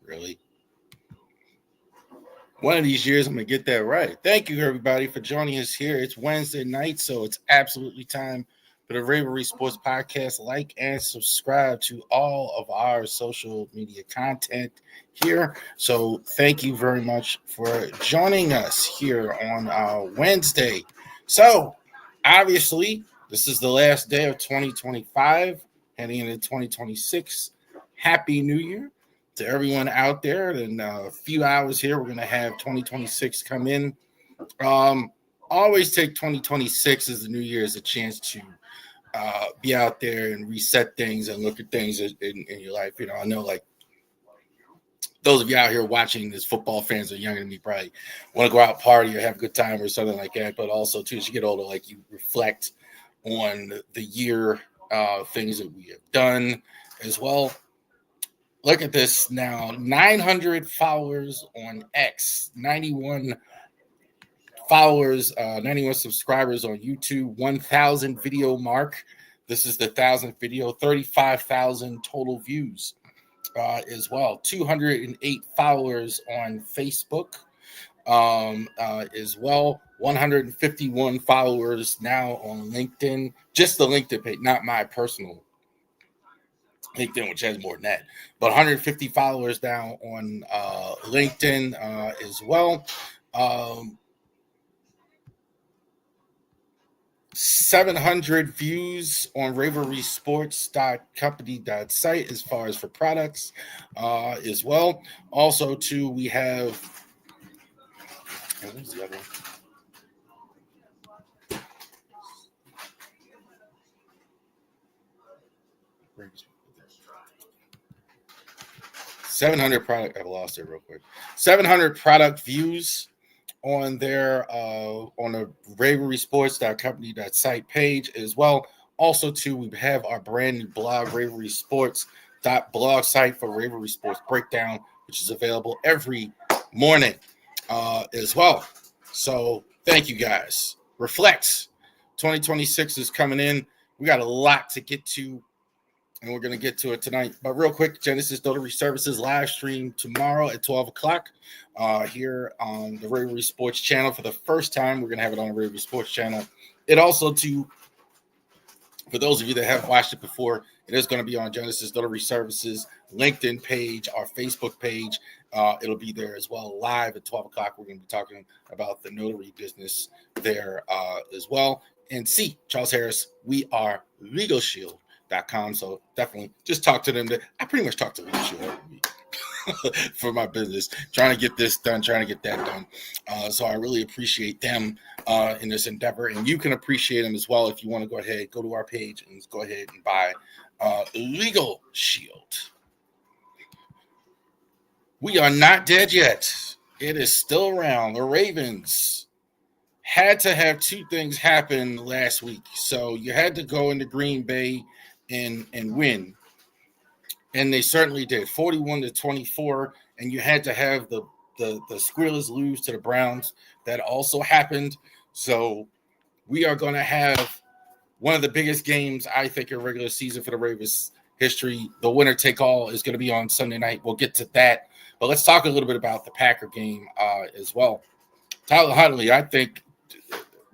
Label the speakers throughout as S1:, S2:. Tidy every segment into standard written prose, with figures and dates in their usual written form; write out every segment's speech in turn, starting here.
S1: Really? One of these years, I'm going to get that right. Thank you, everybody, for joining us here. It's Wednesday night, so it's absolutely time for the Ravori Sports Podcast. Like and subscribe to all of our social media content here. So thank you very much for joining us here on Wednesday. So, obviously, this is the last day of 2025, heading into 2026. Happy New Year to everyone out there. In a few hours here, we're going to have 2026 come in. Always take 2026 as the new year as a chance to be out there and reset things and look at things in your life. You know, I know like those of you out here watching this, football fans are younger than me, probably want to go out party or have a good time or something like that. But also too, as you get older, like you reflect on the year, things that we have done as well. Look at this now, 900 followers on X, 91 followers, 91 subscribers on YouTube, 1,000 video mark. This is the 1,000th video, 35,000 total views as well. 208 followers on Facebook as well. 151 followers now on LinkedIn, just the LinkedIn page, not my personal LinkedIn, which has more than that, but 150 followers now on LinkedIn as well. 700 views on Ravori Sports company.site as far as for products as well. Also, too, we have. Where's the other one? 700 product. I lost it real quick. 700 product views on their on the Ravori Sports company.site page as well. Also, too, we have our brand new blog, Ravori Sports blog site for Ravori Sports Breakdown, which is available every morning as well. So thank you guys. Reflect. 2026 is coming in. We got a lot to get to, and we're going to get to it tonight. But real quick, Genesis Notary Services live stream tomorrow at 12 o'clock here on the Ravori Sports channel. For the first time, we're going to have it on the Ravori Sports channel. It also, too, for those of you that haven't watched it before, it is going to be on Genesis Notary Services LinkedIn page, our Facebook page. It'll be there as well, live at 12 o'clock. We're going to be talking about the notary business there as well. And see, Charles Harris, we are LegalShield.com. So definitely just talk to them. I pretty much talk to Legal Shield every week for my business, trying to get this done, trying to get that done. So I really appreciate them in this endeavor. And you can appreciate them as well if you want to go ahead, go to our page and go ahead and buy Legal Shield. We are not dead yet. It is still around. The Ravens had to have two things happen last week. So you had to go into Green Bay and win. And they certainly did, 41-24. And you had to have the Squealers lose to the Browns. That also happened. So we are going to have one of the biggest games, I think, in regular season for the Ravens history. The winner take all is going to be on Sunday night. We'll get to that. But let's talk a little bit about the Packer game as well. Tyler Huntley, I think,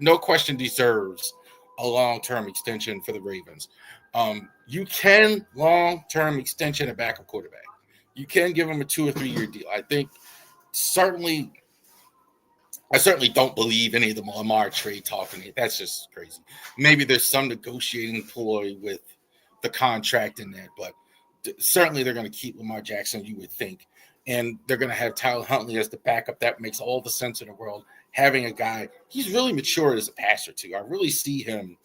S1: no question, deserves a long-term extension for the Ravens. You can long-term extension a backup quarterback. You can give him a 2 or 3 year deal. I think I certainly don't believe any of the Lamar trade talking. That's just crazy. Maybe there's some negotiating ploy with the contract in that, but certainly they're going to keep Lamar Jackson, you would think. And they're going to have Tyler Huntley as the backup. That makes all the sense in the world. Having a guy, he's really matured as a passer, too. I really see him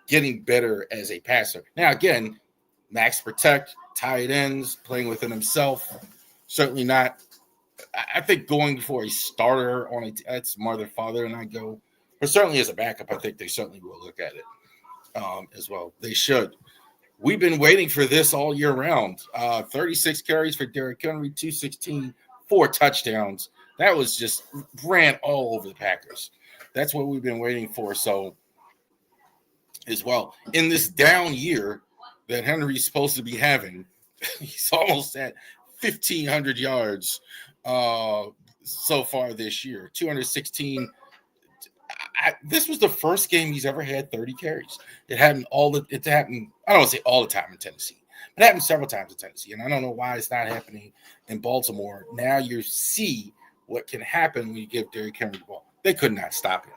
S1: getting better as a passer. Now, again, max protect, tight ends, playing within himself. Certainly not. I think going for a starter on that's more their father and I go. But certainly as a backup, I think they certainly will look at it as well. They should. We've been waiting for this all year round. 36 carries for Derrick Henry, 216, 4 touchdowns. That was just ran all over the Packers. That's what we've been waiting for. So, as well, in this down year that Henry's supposed to be having, he's almost at 1,500 yards so far this year. 216. This was the first game he's ever had 30 carries. It happened I don't want to say all the time in Tennessee, but it happened several times in Tennessee. And I don't know why it's not happening in Baltimore. Now you see what can happen when you give Derrick Henry the ball. They could not stop him.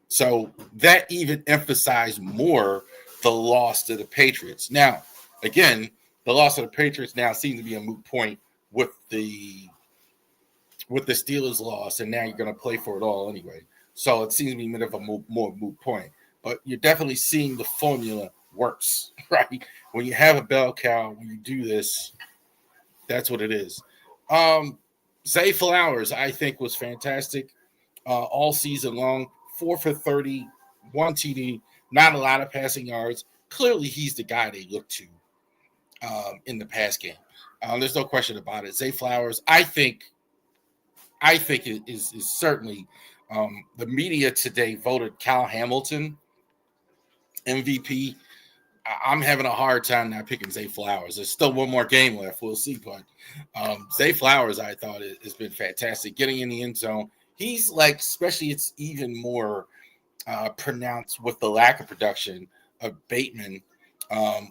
S1: So that even emphasized more the loss to the Patriots. Now, again, the loss of the Patriots now seems to be a moot point with the Steelers loss, and now you're going to play for it all anyway. So it seems to be a bit of a more moot point. But you're definitely seeing the formula works, right? When you have a bell cow, when you do this, that's what it is. Zay Flowers, I think, was fantastic all season long. 4 for 30, 1 TD, not a lot of passing yards. Clearly, he's the guy they look to in the pass game. There's no question about it. Zay Flowers, I think it is certainly the media today voted Cal Hamilton MVP. I'm having a hard time not picking Zay Flowers. There's still one more game left. We'll see. But Zay Flowers, I thought, has been fantastic. Getting in the end zone. He's like, especially it's even more pronounced with the lack of production of Bateman,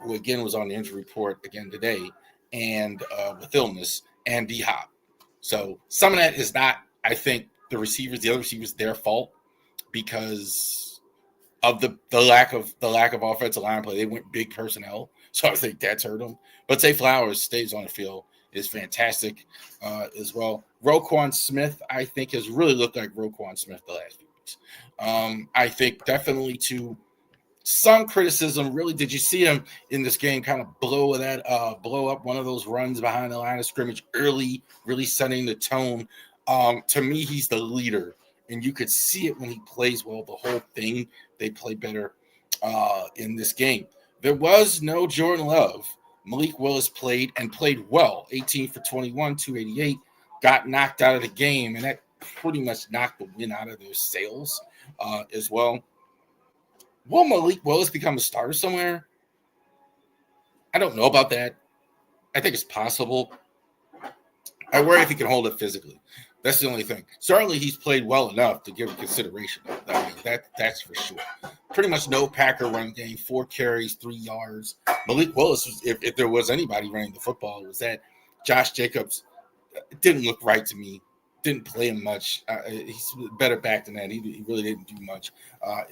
S1: who again was on the injury report again today, and with illness, and D-Hop. So some of that is not, I think, the other receivers, their fault because of the lack of offensive line play. They went big personnel, so I think that's hurt them. But Zay Flowers stays on the field, is fantastic as well. Roquan Smith, I think, has really looked like Roquan Smith the last few weeks. I think definitely to some criticism. Really, did you see him in this game kind of blow up one of those runs behind the line of scrimmage early, really setting the tone? To me, he's the leader, and you could see it when he plays well. The whole thing, they play better in this game. There was no Jordan Love. Malik Willis played well. 18 for 21, 288. Got knocked out of the game, and that pretty much knocked the win out of their sails as well. Will Malik Willis become a starter somewhere? I don't know about that. I think it's possible. I worry if he can hold it physically. That's the only thing. Certainly, he's played well enough to give it consideration. I mean, that's for sure. Pretty much no Packer run game, 4 carries, 3 yards. Malik Willis, if there was anybody running the football, it was that. Josh Jacobs didn't look right to me. Didn't play him much. He's better back than that. He really didn't do much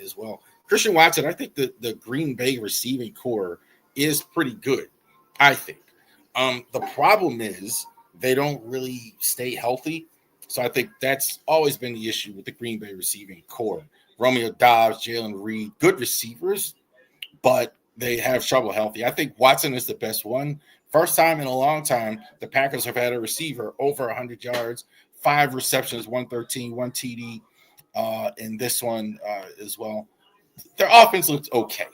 S1: as well. Christian Watson, I think the Green Bay receiving core is pretty good, I think. The problem is they don't really stay healthy. So I think that's always been the issue with the Green Bay receiving core. Romeo Doubs, Jalen Reed, good receivers, but they have trouble healthy. I think Watson is the best one. First time in a long time, the Packers have had a receiver over 100 yards, 5 receptions, 113, 1 TD in this one as well. Their offense looked okay.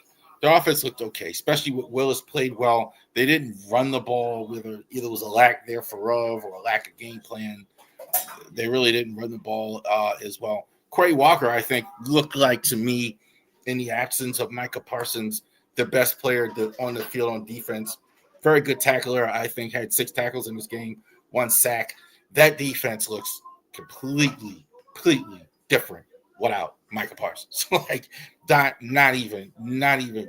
S1: Especially with Willis played well. They didn't run the ball. Either it was a lack thereof or a lack of game plan. They really didn't run the ball as well. Quay Walker, I think, looked like to me, in the absence of Micah Parsons, the best player on the field on defense. Very good tackler. I think had 6 tackles in this game, 1 sack. That defense looks completely different without Micah Parsons. Like not even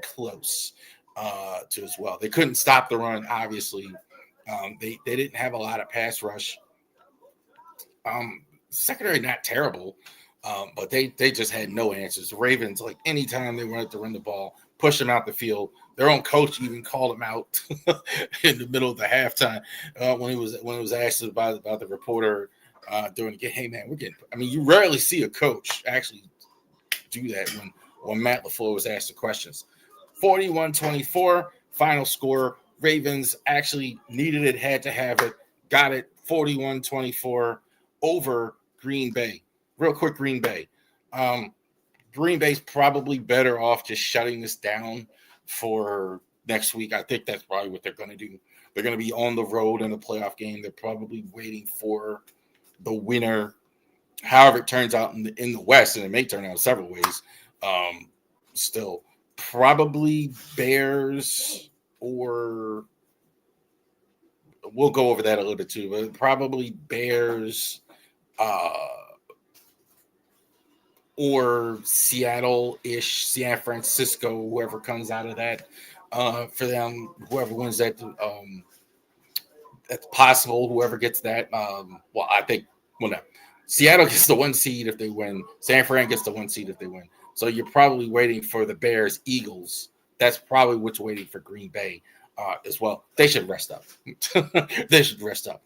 S1: close to as well. They couldn't stop the run, obviously. They didn't have a lot of pass rush. Secondary not terrible, but they just had no answers. The Ravens, like anytime they wanted to run the ball, push them out the field. Their own coach even called them out in the middle of the halftime when it was asked about the reporter during the game. Hey man, you rarely see a coach actually do that when Matt LaFleur was asked the questions. 41-24 final score. Ravens actually needed it, had to have it, got it. 41-24 over Green Bay. Real quick, Green Bay. Green Bay's probably better off just shutting this down for next week. I think that's probably what they're going to do. They're going to be on the road in a playoff game. They're probably waiting for the winner. However it turns out in the West, and it may turn out several ways, still probably Bears or we'll go over that a little bit too, but probably Bears or Seattle-ish, San Francisco, whoever comes out of that for them, whoever wins that, that's possible. Whoever gets that, I think, no. Seattle gets the 1 seed if they win. San Fran gets the 1 seed if they win. So you're probably waiting for the Bears, Eagles. That's probably what's waiting for Green Bay as well. They should rest up. They should rest up.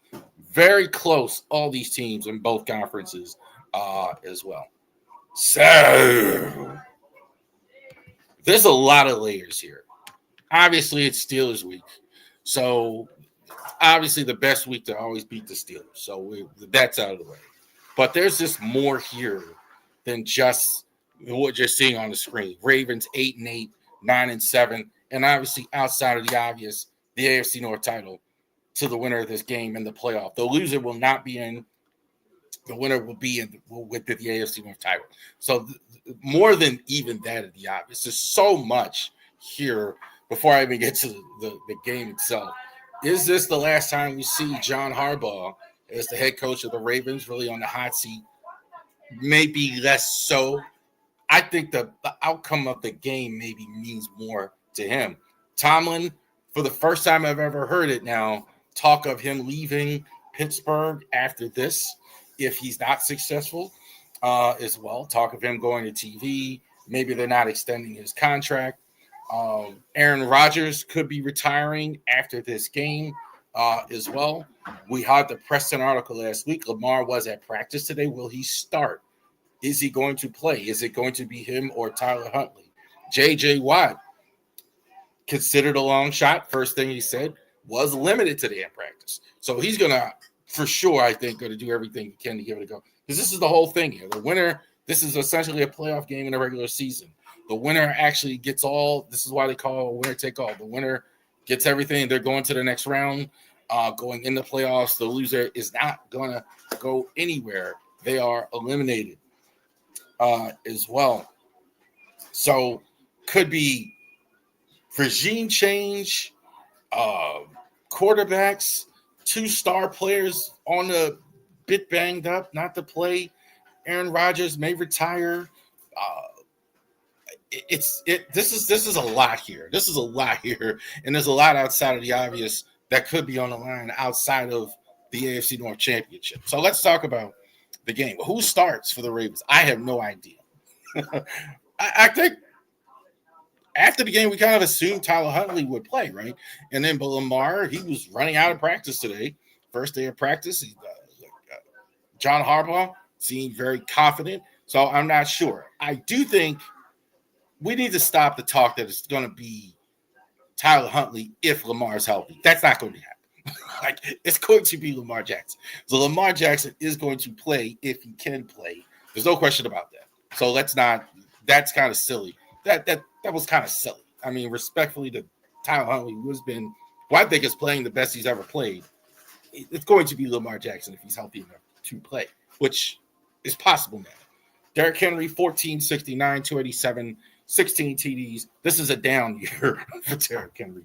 S1: Very close, all these teams in both conferences as well. So there's a lot of layers here. Obviously, it's Steelers week. So obviously the best week to always beat the Steelers. So that's out of the way. But there's just more here than just what you're seeing on the screen. Ravens 8-8, 9-7, and obviously outside of the obvious, the AFC North title to the winner of this game in the playoff. The loser will not be in. The winner will be with the AFC North title. So more than even that of the obvious. There's so much here before I even get to the game itself. Is this the last time we see John Harbaugh as the head coach of the Ravens really on the hot seat? Maybe less so. I think the outcome of the game maybe means more to him. Tomlin, for the first time I've ever heard it now, talk of him leaving Pittsburgh after this if he's not successful as well. Talk of him going to TV. Maybe they're not extending his contract. Aaron Rodgers could be retiring after this game as well. We had the Preston article last week. Lamar was at practice today. Will he start? Is he going to play? Is it going to be him or Tyler Huntley? J.J. Watt, considered a long shot. First thing he said was limited today in practice. So he's going to, for sure, I think, going to do everything he can to give it a go. Because this is the whole thing here. The winner, this is essentially a playoff game in the regular season. The winner actually gets all, this is why they call it a winner take all. The winner gets everything. They're going to the next round, going in the playoffs. The loser is not going to go anywhere. They are eliminated as well. So could be regime change, quarterbacks, 2 star players on the bit banged up, not to play. Aaron Rodgers may retire. This is a lot here. This is a lot here, and there's a lot outside of the obvious that could be on the line outside of the AFC North Championship. So let's talk about the game. Who starts for the Ravens? I have no idea. I think after the game, we kind of assumed Tyler Huntley would play, right? And then, but Lamar, he was running out of practice today. First day of practice. John Harbaugh seemed very confident. So I'm not sure. I do think we need to stop the talk that it's going to be Tyler Huntley if Lamar's healthy. That's not going to happen. It's going to be Lamar Jackson. So Lamar Jackson is going to play if he can play. There's no question about that. So that's kind of silly. That was kind of silly. I mean, respectfully to Tyler Huntley, who I think is playing the best he's ever played. It's going to be Lamar Jackson if he's healthy enough to play, which is possible now. Derrick Henry, 1469, 287, 16 TDs. This is a down year for Derrick Henry.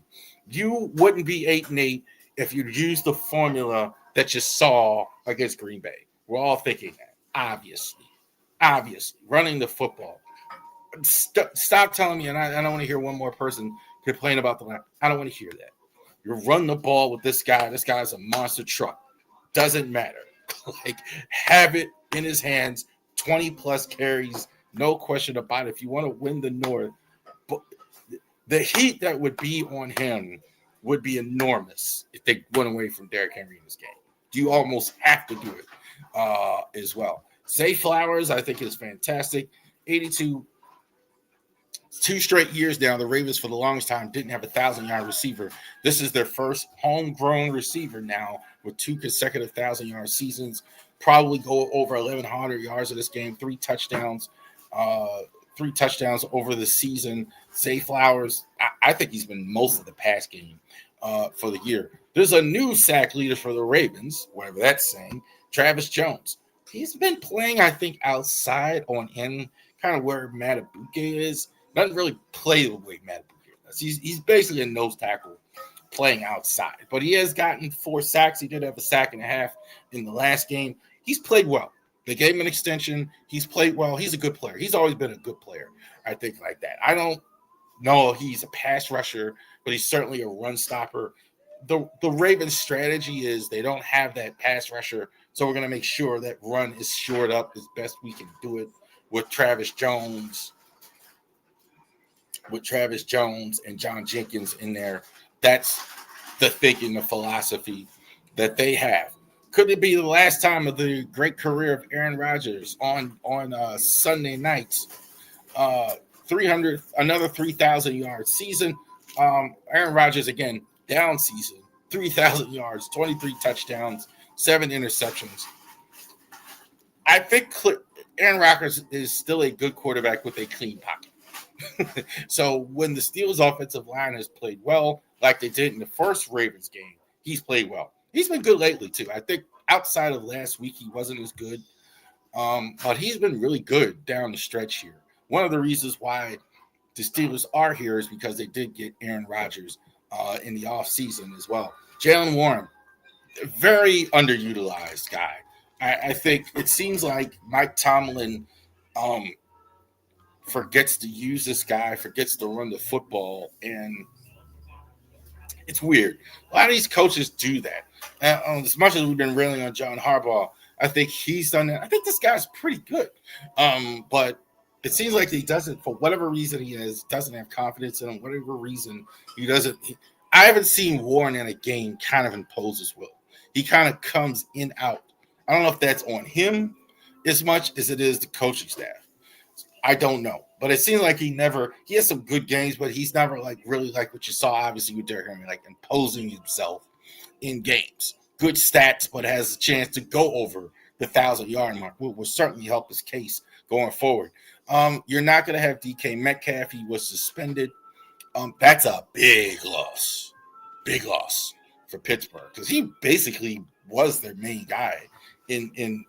S1: You wouldn't be 8-8 if you'd used the formula that you saw against Green Bay. We're all thinking that, obviously. Running the football. Stop telling me, and I don't want to hear one more person complain about the line. I don't want to hear that. You run the ball with this guy. This guy's a monster truck. Doesn't matter. Have it in his hands. 20-plus carries. No question about it. If you want to win the North, but the heat that would be on him would be enormous if they went away from Derrick Henry in this game. You almost have to do it as well. Zay Flowers, I think, is fantastic. 82, 2 straight years now, the Ravens for the longest time didn't have a 1,000-yard receiver. This is their first homegrown receiver now with 2 consecutive 1,000-yard seasons. Probably go over 1,100 yards in this game, 3 touchdowns. 3 touchdowns over the season. Zay Flowers, I think he's been most of the pass game for the year. There's a new sack leader for the Ravens, whatever that's saying, Travis Jones. He's been playing, I think, outside on end, kind of where Matabuke is. Doesn't really play the way Matabuke does. He's basically a nose tackle playing outside. But he has gotten 4 sacks. He did have a sack and a half in the last game. He's played well. They gave him an extension. He's played well. He's a good player. He's always been a good player, I think, like that. I don't know he's a pass rusher, but he's certainly a run stopper. The Ravens' strategy is they don't have that pass rusher, so we're going to make sure that run is shored up as best we can do it with Travis Jones and John Jenkins in there. That's the thinking, the philosophy that they have. Could it be the last time of the great career of Aaron Rodgers on Sunday nights? Another 3,000-yard season. Aaron Rodgers, again, down season, 3,000 yards, 23 touchdowns, 7 interceptions. I think Aaron Rodgers is still a good quarterback with a clean pocket. So when the Steelers' offensive line has played well, like they did in the first Ravens game, he's played well. He's been good lately, too. I think outside of last week, he wasn't as good. But he's been really good down the stretch here. One of the reasons why the Steelers are here is because they did get Aaron Rodgers in the offseason as well. Jaylen Warren, very underutilized guy. I think it seems like Mike Tomlin forgets to use this guy, forgets to run the football, and it's weird. A lot of these coaches do that. As much as we've been railing on John Harbaugh, I think he's done that. I think this guy's pretty good. But it seems like he doesn't, for whatever reason doesn't have confidence in him, whatever reason he doesn't. I haven't seen Warren in a game kind of impose his will. He kind of comes in, out. I don't know if that's on him as much as it is the coaching staff. I don't know. But it seems like he has some good games, but he's never like really like what you saw obviously with Derrick Henry, like imposing himself in games. Good stats, but has a chance to go over the 1,000-yard mark. Will certainly help his case going forward. You're not going to have DK Metcalf. He was suspended. That's a big loss for Pittsburgh because he basically was their main guy in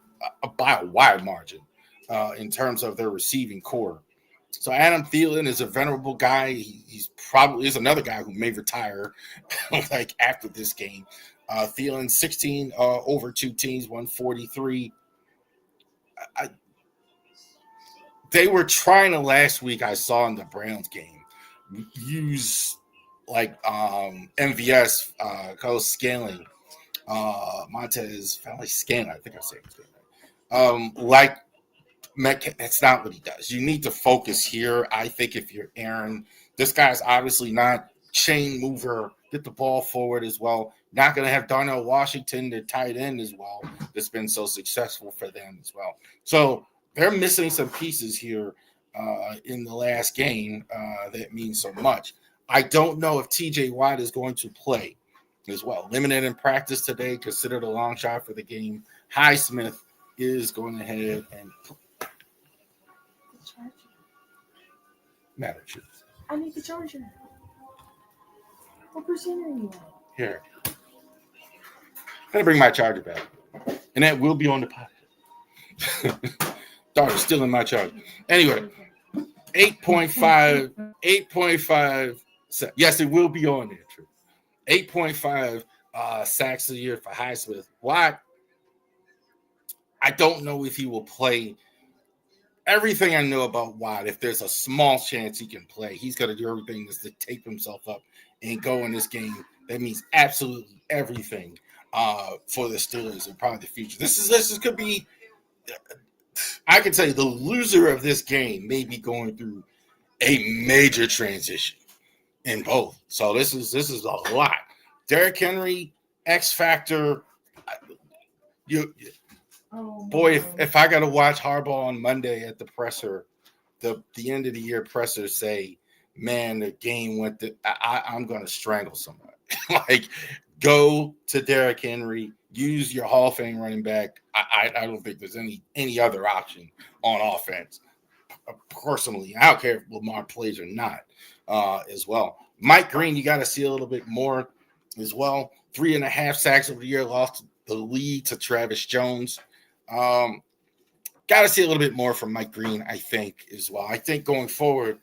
S1: by a wide margin in terms of their receiving core. So Adam Thielen is a venerable guy. He's probably is another guy who may retire like after this game. Thielen 16 over 2 teams, 143. They were trying to last week. I saw in the Browns game use like MVS, Carlos Scaling, Montez, finally Scaling. I think I said his name right. Like Metcalf, that's not what he does. You need to focus here. I think if you're Aaron, this guy's obviously not chain mover. Get the ball forward as well. Not going to have Darnell Washington, the tight end as well. That's been so successful for them as well. So they're missing some pieces here in the last game that means so much. I don't know if TJ Watt is going to play as well. Limited in practice today, considered a long shot for the game. Highsmith is going ahead and matter.
S2: I need the charger. What percent are you on?
S1: Here. I'm going to bring my charger back. And that will be on the podcast. Daughter's still in my charger. Anyway, 8.5. Yes, it will be on there. True. 8.5 sacks a year for Highsmith. Watt, I don't know if he will play. Everything I know about Watt, if there's a small chance he can play, he's going to do everything just to tape himself up and go in this game. That means absolutely everything for the Steelers and probably the future. This could be, I can tell you, the loser of this game may be going through a major transition in both. So this is a lot. Derrick Henry, X Factor. Boy, if I got to watch Harbaugh on Monday at the presser, the end of the year presser say, man, the game went to, I'm going to strangle somebody. Like, go to Derrick Henry, use your Hall of Fame running back. I don't think there's any other option on offense. Personally, I don't care if Lamar plays or not as well. Mike Green, you got to see a little bit more as well. 3.5 sacks over the year, lost the lead to Travis Jones. Got to see a little bit more from Mike Green, I think, as well. I think going forward,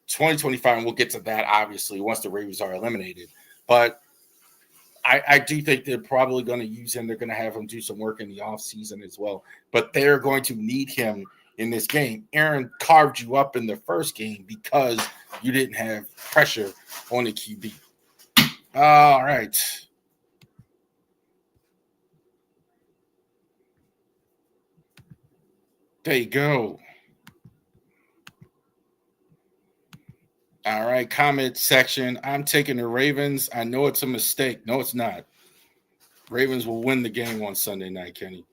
S1: 2025, and we'll get to that, obviously, once the Ravens are eliminated. But I do think they're probably going to use him. They're going to have him do some work in the offseason as well. But they're going to need him in this game. Aaron carved you up in the first game because you didn't have pressure on the QB. All right. There you go. All right, comment section. I'm taking the Ravens. I know it's a mistake. No, it's not. Ravens will win the game on Sunday night, Kenny.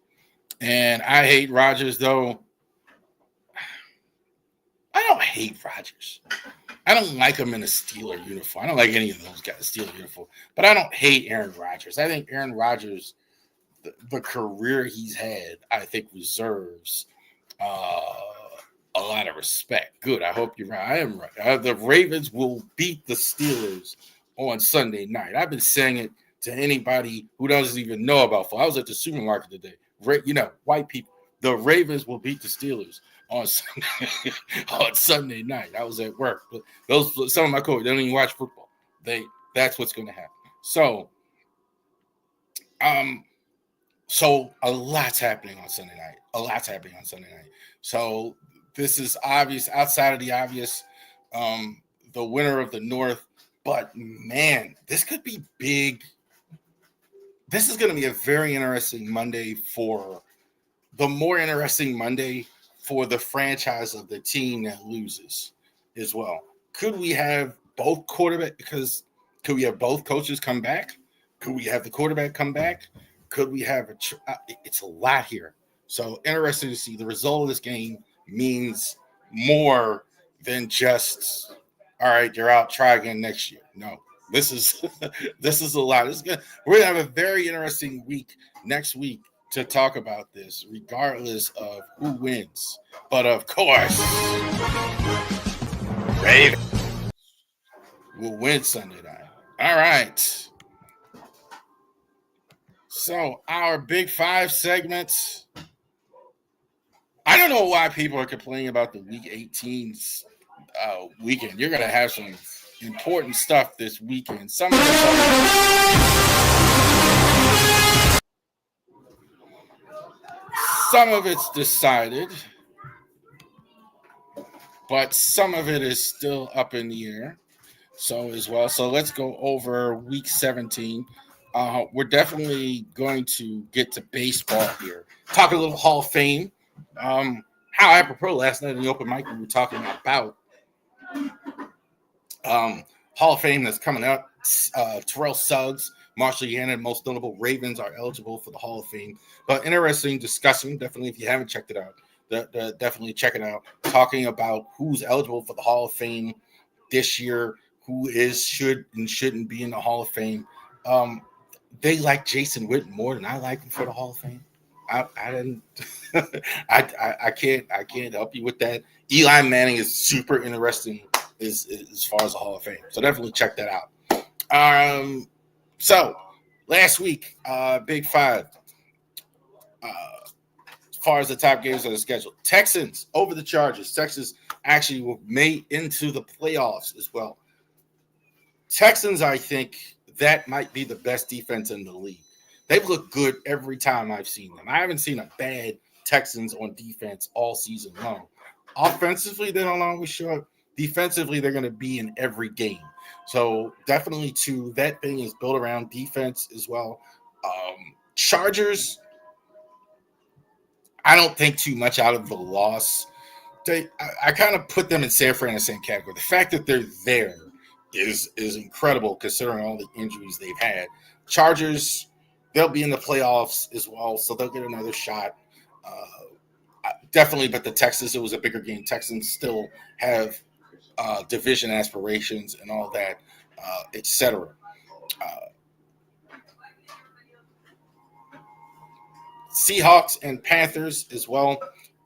S1: And I hate Rodgers, though. I don't hate Rodgers. I don't like him in a Steeler uniform. I don't like any of those guys, Steeler uniform. But I don't hate Aaron Rodgers. I think Aaron Rodgers, the career he's had, I think reserves a lot of respect. Good. I hope you're right. I am right. The Ravens will beat the Steelers on Sunday night. I've been saying it to anybody who doesn't even know about football. I was at the supermarket today. White people. The Ravens will beat the Steelers on Sunday night. I was at work. But some of my coaches, they don't even watch football. That's what's going to happen. So a lot's happening on Sunday night. So this is obvious, outside of the obvious, the winner of the North. But, man, this could be big. This is going to be a very interesting Monday for the franchise of the team that loses as well. Could we have both quarterbacks? Could we have both coaches come back? Could we have the quarterback come back? Could we have it's a lot here. So interesting to see. The result of this game means more than just, all right, you're out, try again next year. No, this is a lot. We're gonna have a very interesting week next week to talk about this, regardless of who wins. But of course, Ravens will win Sunday night. All right. So our Big Five segments. I don't know why people are complaining about the Week 18's weekend. You're going to have some important stuff this weekend. Some of it's decided, but some of it is still up in the air. So as well. So let's go over Week 17. We're definitely going to get to baseball here. Talk a little Hall of Fame. How apropos last night in the open mic, we were talking about Hall of Fame that's coming up. Terrell Suggs, Marshall Yannon, most notable Ravens are eligible for the Hall of Fame. But interesting discussion. Definitely, if you haven't checked it out, definitely check it out. Talking about who's eligible for the Hall of Fame this year, who should and shouldn't be in the Hall of Fame. They like Jason Witten more than I like him for the Hall of Fame. I didn't. I can't help you with that. Eli Manning is super interesting as far as the Hall of Fame. So definitely check that out. So last week, Big Five. As far as the top games on the schedule, Texans over the Chargers. Texans actually were made into the playoffs as well. Texans, I think that might be the best defense in the league. They've looked good every time I've seen them. I haven't seen a bad Texans on defense all season long. Offensively, they don't always show up. Defensively, they're going to be in every game. So definitely, too, that thing is built around defense as well. Chargers, I don't think too much out of the loss. I kind of put them in San Fran in the same category. The fact that they're there is incredible considering all the injuries they've had. Chargers, they'll be in the playoffs as well, so they'll get another shot. Definitely, but the Texans, it was a bigger game. Texans still have division aspirations and all that, etc. Seahawks and Panthers as well.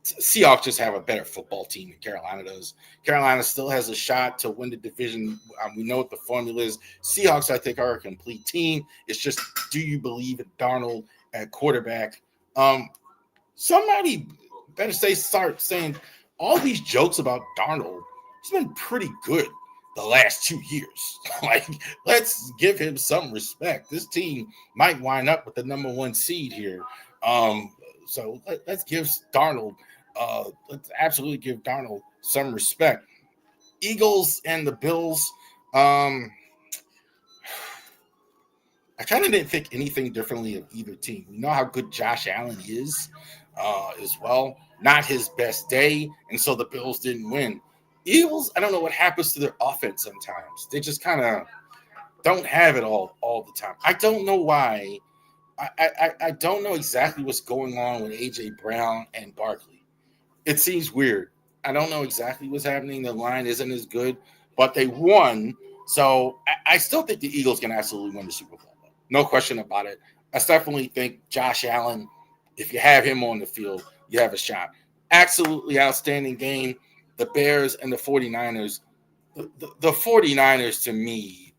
S1: Seahawks just have a better football team than Carolina does. Carolina still has a shot to win the division. We know what the formula is. Seahawks, I think, are a complete team. It's just, do you believe in Darnold at quarterback? Somebody better start saying all these jokes about Darnold. He's been pretty good. the last 2 years. Like, let's give him some respect. This team might wind up with the number 1 seed here. So let's give Darnold, let's absolutely give Darnold some respect. Eagles and the Bills. I kind of didn't think anything differently of either team. We know how good Josh Allen is as well. Not his best day, and so the Bills didn't win. Eagles, I don't know what happens to their offense sometimes. They just kind of don't have it all the time. I don't know why. I don't know exactly what's going on with A.J. Brown and Barkley. It seems weird. I don't know exactly what's happening. The line isn't as good, but they won. So I still think the Eagles can absolutely win the Super Bowl. No question about it. I definitely think Josh Allen, if you have him on the field, you have a shot. Absolutely outstanding game. The Bears and the 49ers. The 49ers, to me,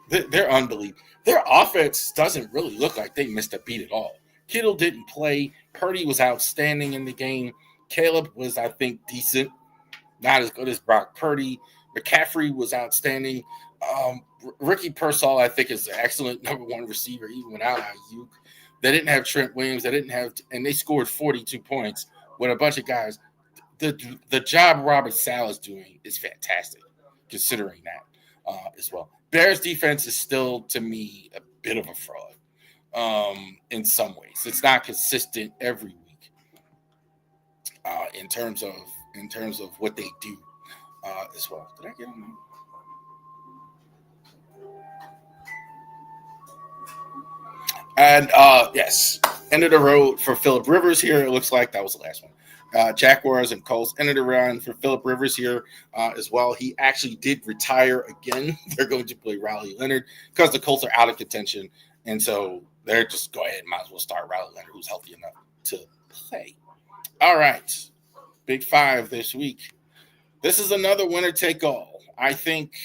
S1: they're unbelievable. Their offense doesn't really look like they missed a beat at all. Kittle didn't play. Purdy was outstanding in the game. Caleb was, I think, decent. Not as good as Brock Purdy. McCaffrey was outstanding. Ricky Pearsall, I think, is an excellent number 1 receiver, even without Ayuk. They didn't have Trent Williams. And they scored 42 points with a bunch of guys. The job Robert Saleh is doing is fantastic, considering that as well. Bears defense is still, to me, a bit of a fraud in some ways. It's not consistent every week in terms of what they do as well. Did I get them? And yes, end of the road for Phillip Rivers here. It looks like that was the last one. Jaguars and Colts ended the run for Phillip Rivers here as well. He actually did retire again. They're going to play Riley Leonard because the Colts are out of contention. And so they're just go ahead and might as well start Riley Leonard, who's healthy enough to play. All right. Big 5 this week. This is another winner take all. I think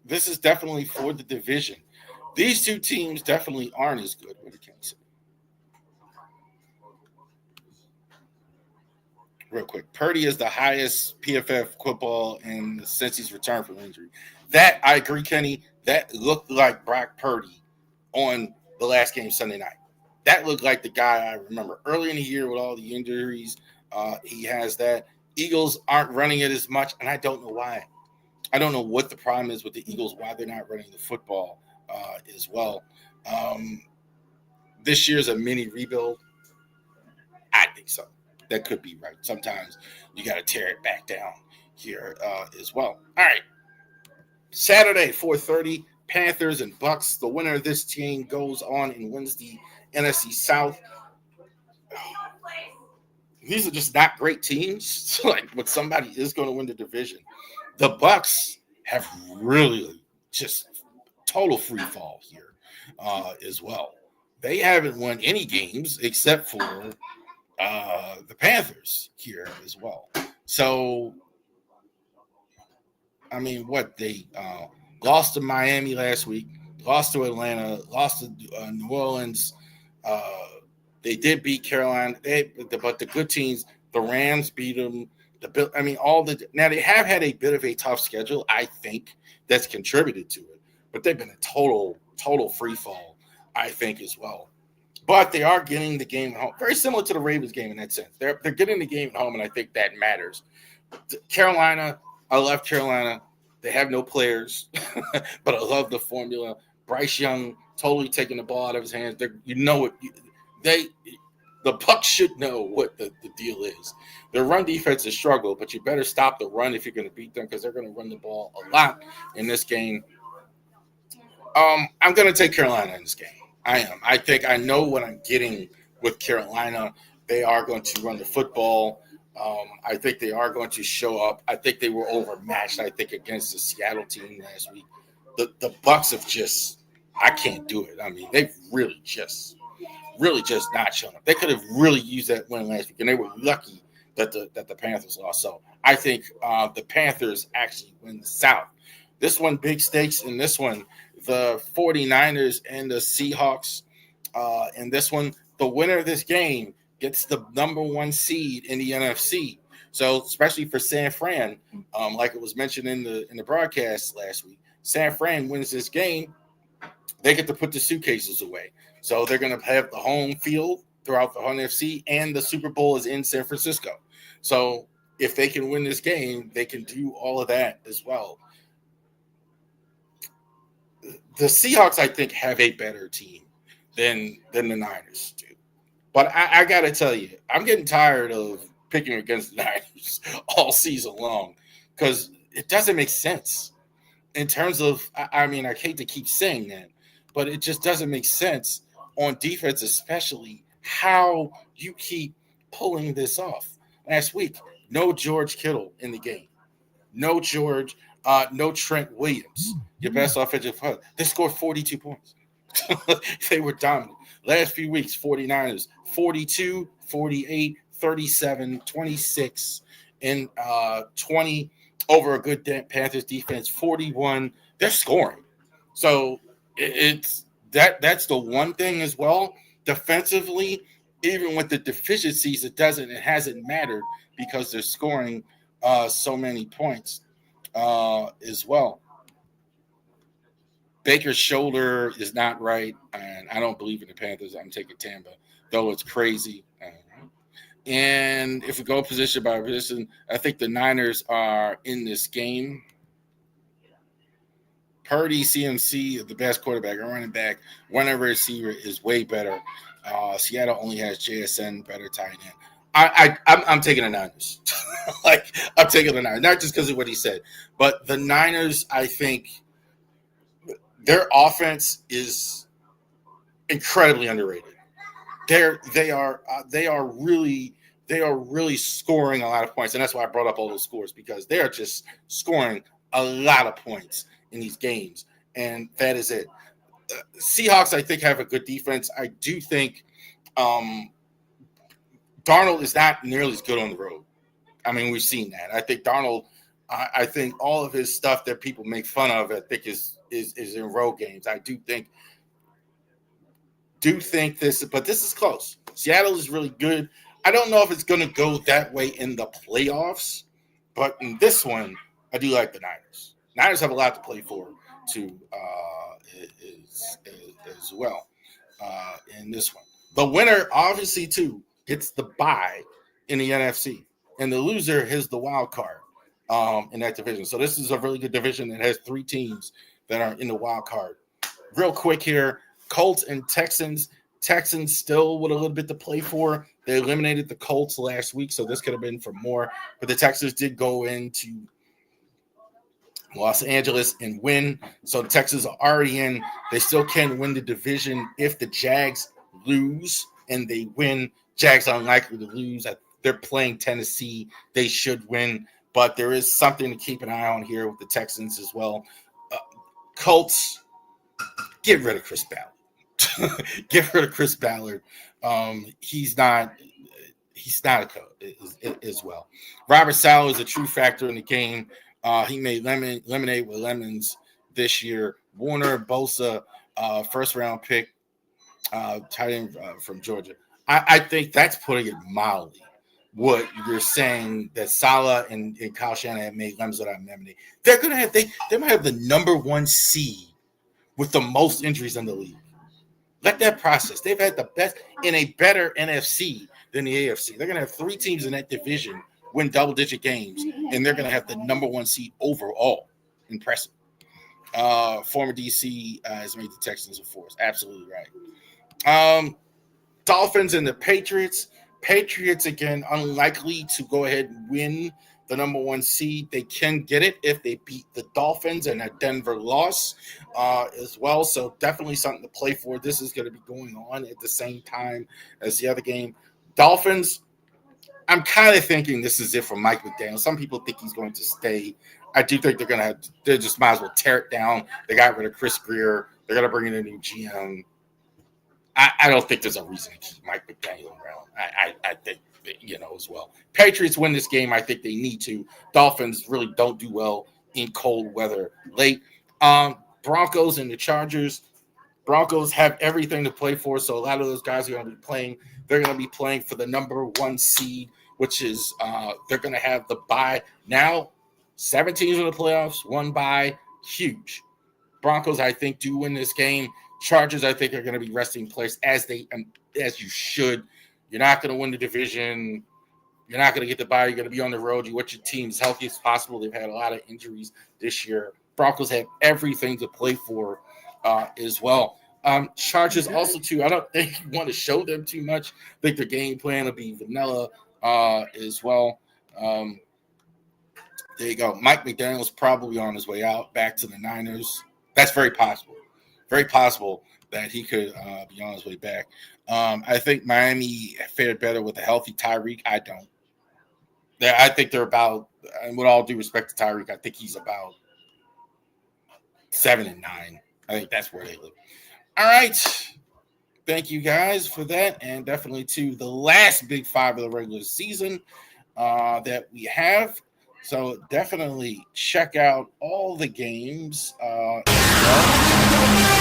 S1: this is definitely for the division. These two teams definitely aren't as good when it comes to. Real quick, Purdy is the highest PFF football since he's returned from injury. That, I agree, Kenny, that looked like Brock Purdy on the last game Sunday night. That looked like the guy I remember early in the year with all the injuries. He has that. Eagles aren't running it as much, and I don't know why. I don't know what the problem is with the Eagles, why they're not running the football as well. This year's a mini rebuild. I think so. That could be right. Sometimes you got to tear it back down here as well. All right. Saturday, 4:30, Panthers and Bucks. The winner of this team goes on and wins the NFC South. These are just not great teams. But somebody is going to win the division. The Bucks have really just total free fall here as well. They haven't won any games except for the Panthers here as well. So, I mean, they lost to Miami last week, lost to Atlanta, lost to New Orleans. They did beat Carolina, but the good teams, the Rams beat them. Now they have had a bit of a tough schedule, I think, that's contributed to it. But they've been a total free fall, I think, as well. But they are getting the game at home. Very similar to the Ravens game in that sense. They're getting the game at home, and I think that matters. Carolina, I love Carolina. They have no players, but I love the formula. Bryce Young totally taking the ball out of his hands. The Bucs should know what the deal is. Their run defense is struggle, but you better stop the run if you're going to beat them because they're going to run the ball a lot in this game. I'm going to take Carolina in this game. I am. I think I know what I'm getting with Carolina. They are going to run the football. I think they are going to show up. I think they were overmatched, I think, against the Seattle team last week. The Bucs have just – I can't do it. I mean, they've really just not shown up. They could have really used that win last week, and they were lucky that the Panthers lost. So I think the Panthers actually win the South. This one, big stakes in this one. The 49ers and the Seahawks. In this one, the winner of this game gets the number 1 seed in the NFC. So especially for San Fran, like it was mentioned in the broadcast last week, San Fran wins this game, they get to put the suitcases away. So they're going to have the home field throughout the whole NFC, and the Super Bowl is in San Francisco. So if they can win this game, they can do all of that as well. The Seahawks, I think, have a better team than the Niners do. But I got to tell you, I'm getting tired of picking against the Niners all season long because it doesn't make sense in terms of, I mean, I hate to keep saying that, but it just doesn't make sense on defense, especially how you keep pulling this off. Last week, no George Kittle in the game. No Trent Williams, your best offensive player. They scored 42 points. They were dominant. Last few weeks, 49ers, 42, 48, 37, 26, and 20 over a good Panthers defense, 41. They're scoring. So it's that's the one thing as well. Defensively, even with the deficiencies, it hasn't mattered because they're scoring so many points as well. Baker's shoulder is not right, and I don't believe in the Panthers. I'm taking Tampa, though it's crazy. And if we go position by position, I think the Niners are in this game. Purdy, CMC, the best quarterback, a running back, one receiver is way better. Seattle only has JSN, better tight end. I'm taking the Niners. I'm taking the Niners, not just because of what he said, but the Niners, I think their offense is incredibly underrated. They are really scoring a lot of points, and that's why I brought up all those scores, because they are just scoring a lot of points in these games, and that is it. Seahawks, I think, have a good defense. I do think Darnold is not nearly as good on the road. I mean, we've seen that. I think Darnold, I think all of his stuff that people make fun of, I think is in road games. I do think this, but this is close. Seattle is really good. I don't know if it's going to go that way in the playoffs, but in this one, I do like the Niners. Niners have a lot to play for, too, as well in this one. The winner, obviously, too, gets the bye in the NFC, and the loser has the wild card in that division. So this is a really good division that has 3 teams that are in the wild card. Real quick here, Colts and Texans. Texans still with a little bit to play for. They eliminated the Colts last week, so this could have been for more. But the Texans did go into Los Angeles and win. So the Texans are already in. They still can win the division if the Jags lose and they win. Jags are unlikely to lose. They're playing Tennessee. They should win. But there is something to keep an eye on here with the Texans as well. Colts, get rid of Chris Ballard. Get rid of Chris Ballard. He's not a coach as well. Robert Saleh is a true factor in the game. He made lemonade with lemons this year. Warner, Bosa, first-round pick, tight end from Georgia. I think that's putting it mildly. What you're saying that Saleh and Kyle Shanahan made lemons without lemonade. They're gonna have they might have the number 1 seed with the most injuries in the league. Let that process. They've had the best in a better NFC than the AFC. They're going to have 3 teams in that division win double-digit games, and they're going to have the number 1 seed overall. Impressive. Former DC has made the Texans a force. Absolutely right. Dolphins and the Patriots. Patriots, again, unlikely to go ahead and win the number 1 seed. They can get it if they beat the Dolphins and a Denver loss as well. So definitely something to play for. This is going to be going on at the same time as the other game. Dolphins, I'm kind of thinking this is it for Mike McDaniel. Some people think he's going to stay. I do think they just might as well tear it down. They got rid of Chris Greer. They're going to bring in a new GM. I don't think there's a reason to keep Mike McDaniel around. I think, as well. Patriots win this game. I think they need to. Dolphins really don't do well in cold weather late. Broncos and the Chargers. Broncos have everything to play for, so a lot of those guys are going to be playing. They're going to be playing for the number 1 seed which is they're going to have the bye. Now, 7 teams in the playoffs, 1 bye, huge. Broncos, I think, do win this game. Chargers, I think, are going to be resting place as you should. You're not going to win the division. You're not going to get the bye. You're going to be on the road. You want your team as healthy as possible. They've had a lot of injuries this year. Broncos have everything to play for as well. Chargers also, too, I don't think you want to show them too much. I think their game plan will be vanilla as well. There you go. Mike McDaniel's probably on his way out back to the Niners. That's very possible. Very possible that he could be on his way back. I think Miami fared better with a healthy Tyreek. I don't. I think they're about, and with all due respect to Tyreek, I think he's about 7-9. I think that's where they live. All right. Thank you guys for that. And definitely to the last Big Five of the regular season that we have. So definitely check out all the games as well.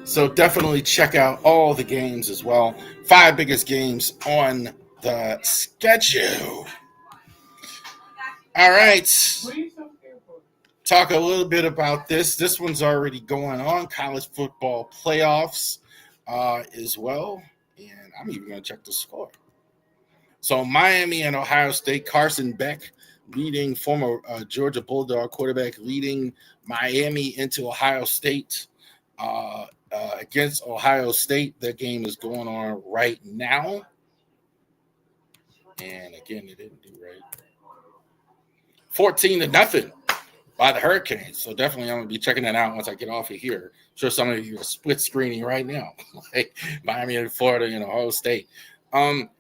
S1: So definitely check out all the games as well. 5 biggest games on the schedule. All right. Talk a little bit about this. This one's already going on. College football playoffs as well. And I'm even going to check the score. So Miami and Ohio State, Carson Beck leading, former Georgia Bulldog quarterback, leading Miami into Ohio State. Against Ohio State. That game is going on right now. And again, it didn't do right. 14-0 by the Hurricanes. So definitely I'm going to be checking that out once I get off of here. I'm sure some of you are split screening right now. Like Miami and Florida and Ohio State. Ohio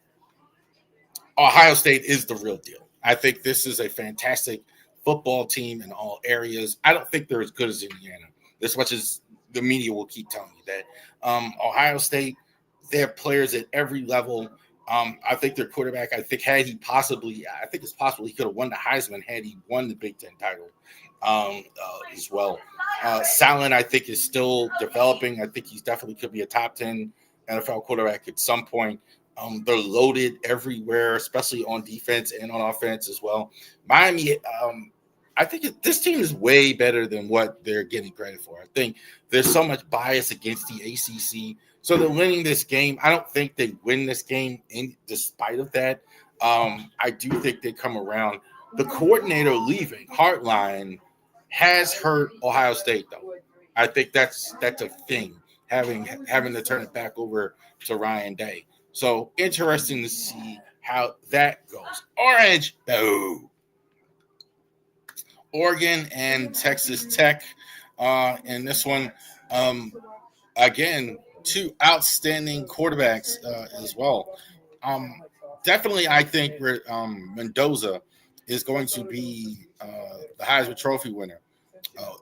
S1: State is the real deal. I think this is a fantastic football team in all areas. I don't think they're as good as Indiana. As much as the media will keep telling you that. Ohio State, they have players at every level. I think their quarterback, I think it's possible he could have won the Heisman had he won the Big Ten title as well. Salin, I think, is still developing. I think he's definitely could be a top 10 NFL quarterback at some point. They're loaded everywhere, especially on defense and on offense as well. Miami, I think this team is way better than what they're getting credit for. I think there's so much bias against the ACC. So they're winning this game. I don't think they win this game despite of that. I do think they come around. The coordinator leaving, Hartline, has hurt Ohio State, though. I think that's a thing, having to turn it back over to Ryan Day. So interesting to see how that goes. Orange, boo. Oregon and Texas Tech in this one. Again, 2 outstanding quarterbacks as well. Definitely, I think Mendoza is going to be the Heisman Trophy winner,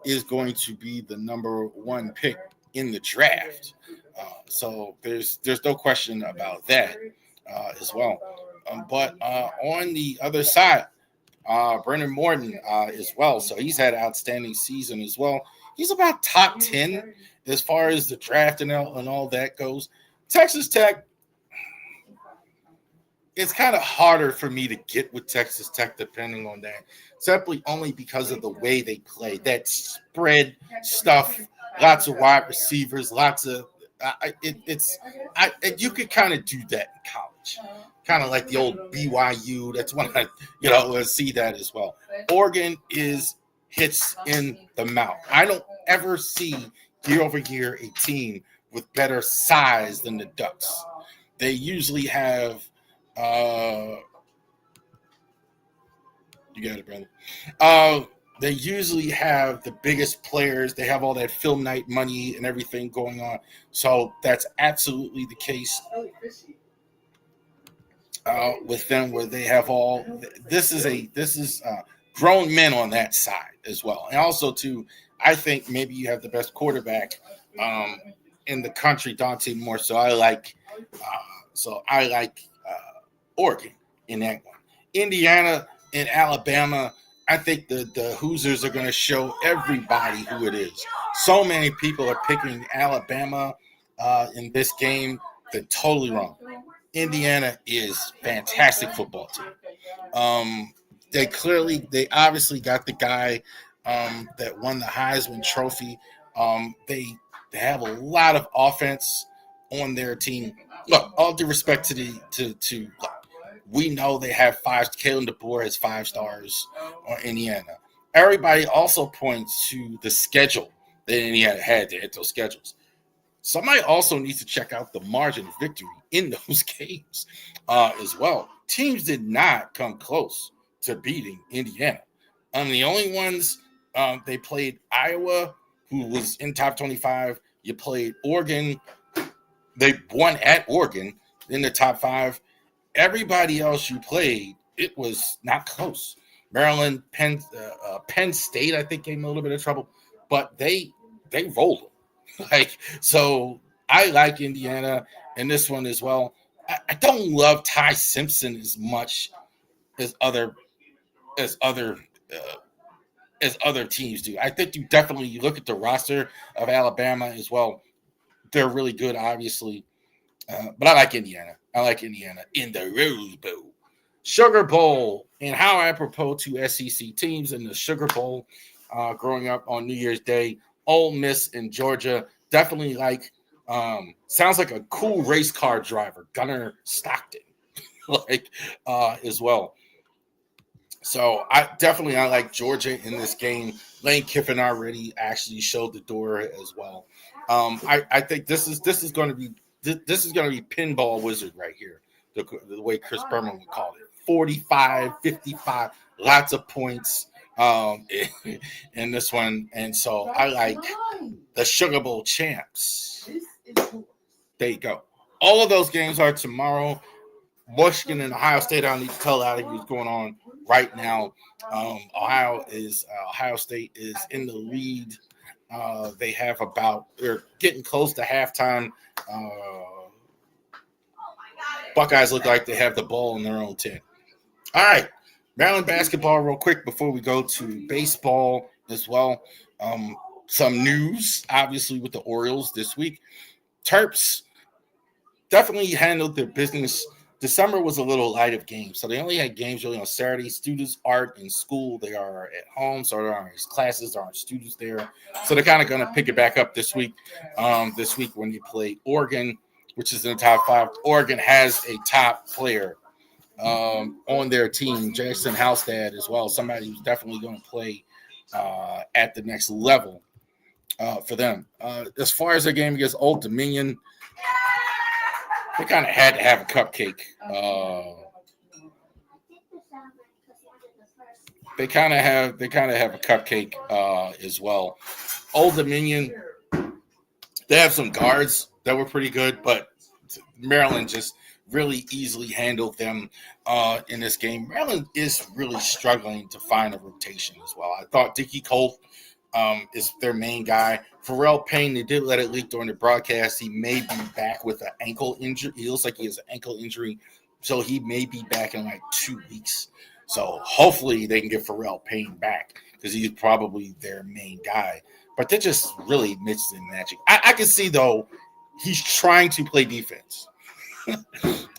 S1: is going to be the number 1 pick in the draft. So there's no question about that as well. But on the other side, Brendan Morton as well. So he's had an outstanding season as well. He's about top 10 as far as the draft and all that goes. Texas Tech, it's kind of harder for me to get with Texas Tech depending on that, simply only because of the way they play. That spread stuff, lots of wide receivers, lots of you could kind of do that in college. Kind of like the old BYU. That's when I see that as well. Oregon hits in the mouth. I don't ever see year over year a team with better size than the Ducks. They usually have you got it, brother. They usually have the biggest players. They have all that film night money and everything going on. So that's absolutely the case with them, where they have all. This is grown men on that side as well, and also too, I think maybe you have the best quarterback in the country, Dante Moore. So I like Oregon in that one. Indiana and Alabama. I think the Hoosiers are going to show everybody who it is. So many people are picking Alabama in this game. They're totally wrong. Indiana is fantastic football team. They obviously got the guy that won the Heisman Trophy. They have a lot of offense on their team. Look, all due respect to we know they have five. Kalen DeBoer has 5 stars on Indiana. Everybody also points to the schedule that Indiana had to hit those schedules. Somebody also needs to check out the margin of victory in those games as well. Teams did not come close to beating Indiana. The only ones they played Iowa, who was in top 25. You played Oregon. They won at Oregon in the top 5. Everybody else you played, it was not close. Maryland, Penn State, I think, gave them a little bit of trouble, but they rolled them. So I like Indiana in this one as well. I don't love Ty Simpson as much as other teams do. I think you look at the roster of Alabama as well. They're really good, obviously. But I like Indiana. I like Indiana in the Rose Bowl. Sugar Bowl, and how apropos to SEC teams in the Sugar Bowl growing up on New Year's Day. Ole Miss in Georgia. Definitely sounds like a cool race car driver, Gunnar Stockton, as well. So I like Georgia in this game. Lane Kiffin already actually showed the door as well. I think this is going to be pinball wizard right here, the way Chris Berman would call it. 45, 55, lots of points in this one. And so I like the Sugar Bowl champs. There you go. All of those games are tomorrow. Michigan and Ohio State, I don't need to tell out of what's going on right now. Ohio State is in the lead. They're getting close to halftime. Buckeyes look like they have the ball in their own 10. All right, Maryland basketball real quick before we go to baseball as well. Some news, obviously, with the Orioles this week. Terps definitely handled their business. December was a little light of games, so they only had games really on Saturday. Students aren't in school. They are at home, so there aren't classes, there aren't students there. So they're kind of going to pick it back up this week. This week when you play Oregon, which is in the top 5. Oregon has a top player on their team, Jackson Halstad as well, somebody who's definitely going to play at the next level for them. As far as their game against Old Dominion, they kind of had to have a cupcake. They kind of have a cupcake as well. Old Dominion, they have some guards that were pretty good, but Maryland just really easily handled them in this game. Maryland is really struggling to find a rotation as well. I thought Dickie Colt is their main guy. Pharrell Payne, they did let it leak during the broadcast. He may be back with an ankle injury. He looks like he has an ankle injury, so he may be back in like 2 weeks. So hopefully they can get Pharrell Payne back because he's probably their main guy. But they're just really mixed and matching. I can see, though, he's trying to play defense.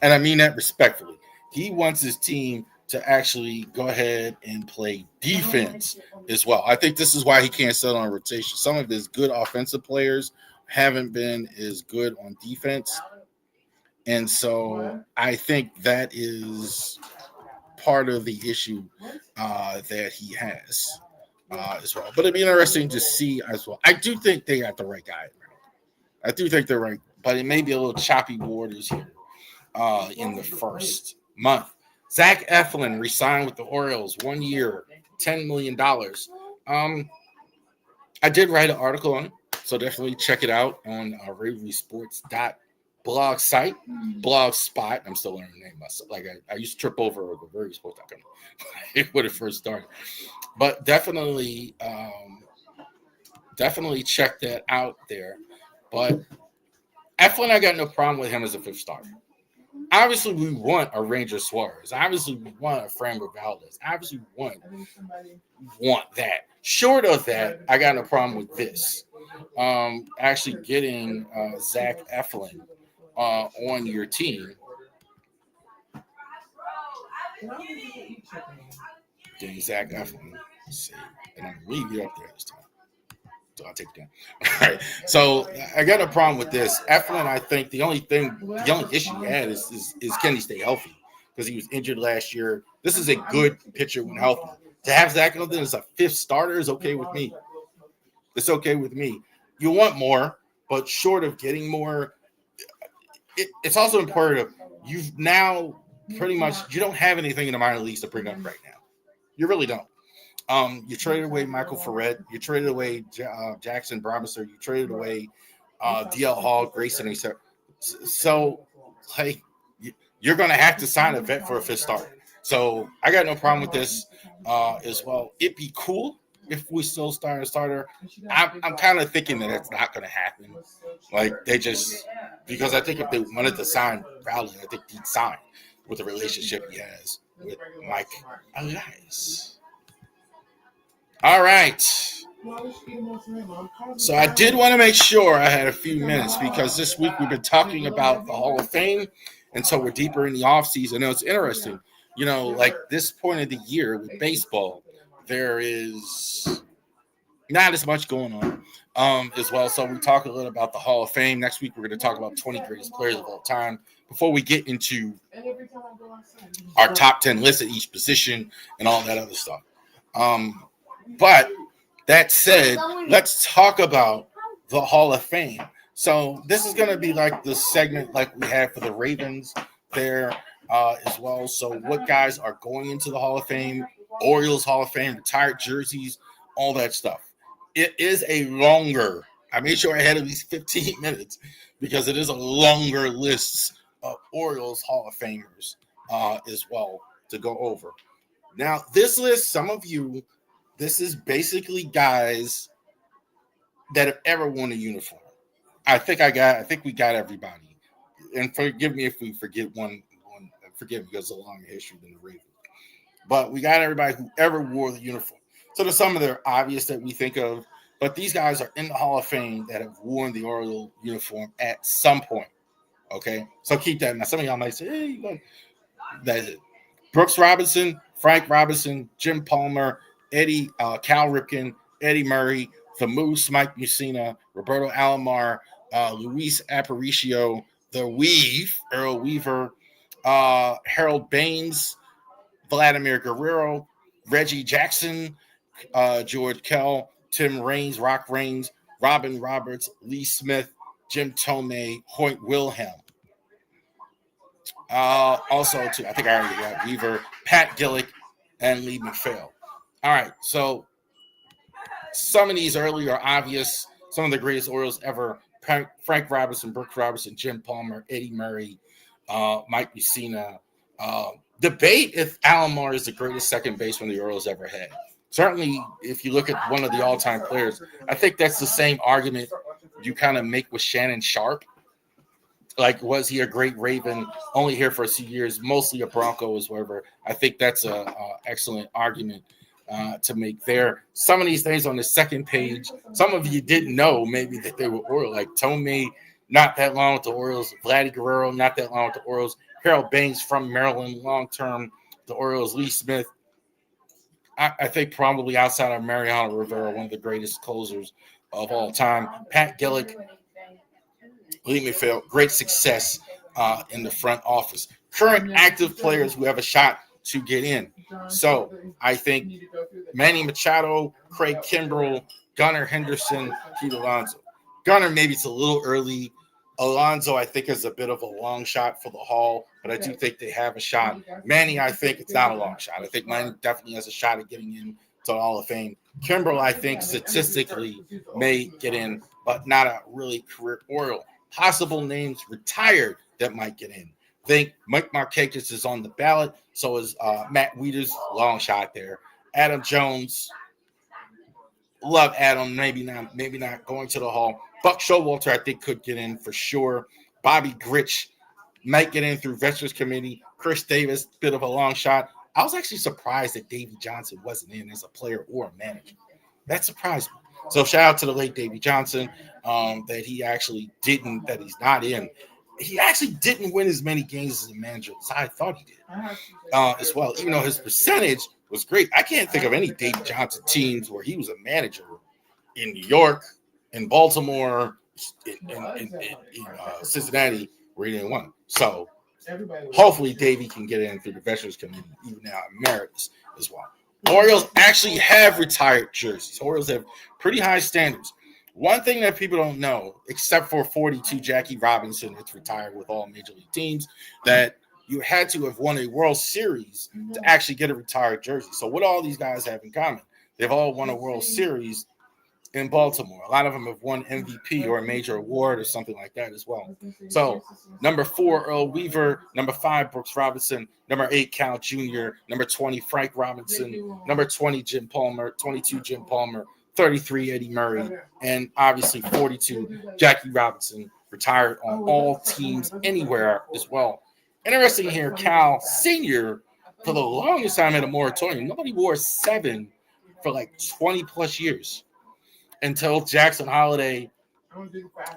S1: And I mean that respectfully. He wants his team to actually go ahead and play defense as well. I think this is why he can't settle on rotation. Some of his good offensive players haven't been as good on defense. And so I think that is part of the issue that he has as well. But it'd be interesting to see as well. I do think they got the right guy. I do think they're right, but it may be a little choppy waters here in the first month. Zach Eflin resigned with the Orioles, 1 year, $10 million. I did write an article on it, so definitely check it out on our Ravori Sports blog site, Blogspot. I'm still learning the name myself. Like I used to trip over the ravorisports.com when it first started. But definitely check that out there. But Eflin, I got no problem with him as a 5th starter. Obviously, we want a Ranger Suarez. Obviously, we want a Framber Valdez. Obviously, we want that. Short of that, I got no problem with this. actually getting Zach Eflin on your team. Getting Zach Eflin. Let's see. And I'm going to leave you up there this time. So I'll take it down. All right. So I got a problem with this. Eflin, I think the only issue he had is can he stay healthy? Because he was injured last year. This is a good pitcher when healthy. To have Zach Eflin as a fifth starter is okay with me. It's okay with me. You want more, but short of getting more, it's also important. You've now pretty much you don't have anything in the minor leagues to bring up right now. You really don't. You traded away Michael Ferret. You traded away Jackson Bromster. You traded away DL Hall, Grayson. So, like, you're going to have to sign a vet for a fifth starter. So, I got no problem with this as well. It'd be cool if we still start a starter. I'm kind of thinking that it's not going to happen. Like, because I think if they wanted to sign Crowley, I think he'd sign with the relationship he has with Mike Elias. All right. So I did want to make sure I had a few minutes because this week we've been talking about the Hall of Fame, and so we're deeper in the offseason. And it's interesting, like this point of the year with baseball, there is not as much going on as well. So we talk a little about the Hall of Fame. Next week we're going to talk about 20 greatest players of all time before we get into our top 10 list at each position and all that other stuff. But that said, let's talk about the Hall of Fame. So this is going to be like the segment like we have for the Ravens there as well. So what guys are going into the Hall of Fame, Orioles Hall of Fame, retired jerseys, all that stuff. It is a longer, I made sure I had at least 15 minutes because it is a longer list of Orioles Hall of Famers as well to go over. Now, this list, some of you, this is basically guys that have ever worn a uniform. I think we got everybody. And forgive me if we forget one. Forgive me because it's a longer history than the Ravens. But we got everybody who ever wore the uniform. So there's some of them obvious that we think of, but these guys are in the Hall of Fame that have worn the Oriole uniform at some point. Okay, so keep that in mind. Some of y'all might say, "Hey, that's it." Brooks Robinson, Frank Robinson, Jim Palmer, Eddie, Cal Ripken, Eddie Murray, the Moose, Mike Mussina, Roberto Alomar, Luis Aparicio, the Weave, Earl Weaver, Harold Baines, Vladimir Guerrero, Reggie Jackson, George Kell, Tim Raines, Rock Raines, Robin Roberts, Lee Smith, Jim Tomei, Hoyt Wilhelm. Also, too, I think I already got Weaver, Pat Gillick, and Lee McPhail. All right, so some of these early are obvious. Some of the greatest Orioles ever: Frank Robinson, Brooks Robinson, Jim Palmer, Eddie Murray, Mike Mussina. Debate if Alomar is the greatest second baseman the Orioles ever had. Certainly, if you look at one of the all-time players, I think that's the same argument you kind of make with Shannon Sharp. Like, was he a great Raven? Only here for a few years, mostly a Broncos, whatever. I think that's an excellent argument to make there. Some of these things on the second page, some of you didn't know maybe that they were Orioles. Like Tomei, not that long with the Orioles. Vladdy Guerrero, not that long with the Orioles. Harold Baines from Maryland, long-term, the Orioles. Lee Smith, I think probably outside of Mariano Rivera, one of the greatest closers of all time. Pat Gillick, Lee McPhail, great success in the front office. Current active players who have a shot to get in. So I think Manny Machado, Craig Kimbrell, Gunnar Henderson, Pete Alonso. Gunnar, maybe it's a little early. Alonso, I think, is a bit of a long shot for the Hall, but I do think they have a shot. Manny, I think it's not a long shot. I think Manny definitely has a shot at getting in to the Hall of Fame. Kimbrell, I think, statistically may get in, but not a really career Oriole. Possible names retired that might get in. I think Mike Markakis is on the ballot. So is Matt Wieters, long shot there. Adam Jones, love Adam. Maybe not going to the Hall. Buck Showalter, I think, could get in for sure. Bobby Grich might get in through Veterans Committee. Chris Davis, bit of a long shot. I was actually surprised that Davey Johnson wasn't in as a player or a manager. That surprised me. So shout out to the late Davey Johnson that he's not in. He actually didn't win as many games as a manager as I thought he did as well, even though his percentage was great. I can't think of any Davey Johnson teams where he was a manager in New York, in Baltimore, in Cincinnati, where he didn't win. So hopefully Davey can get in through the Veterans Committee, even now emeritus as well. Orioles actually have retired jerseys. Orioles have pretty high standards. One thing that people don't know, except for 42 Jackie Robinson, that's retired with all major league teams, that you had to have won a World Series to actually get a retired jersey. So what all these guys have in common? They've all won a World Series in Baltimore. A lot of them have won MVP or a major award or something like that as well. So number 4, Earl Weaver. Number 5, Brooks Robinson. Number 8, Cal Jr. Number 20, Frank Robinson. Number 20, Jim Palmer. 22, Jim Palmer. 33, Eddie Murray. And obviously 42, Jackie Robinson, retired on all teams anywhere as well. Interesting here, Cal Sr., for the longest time had a moratorium. Nobody wore 7 for like 20 plus years until Jackson Holiday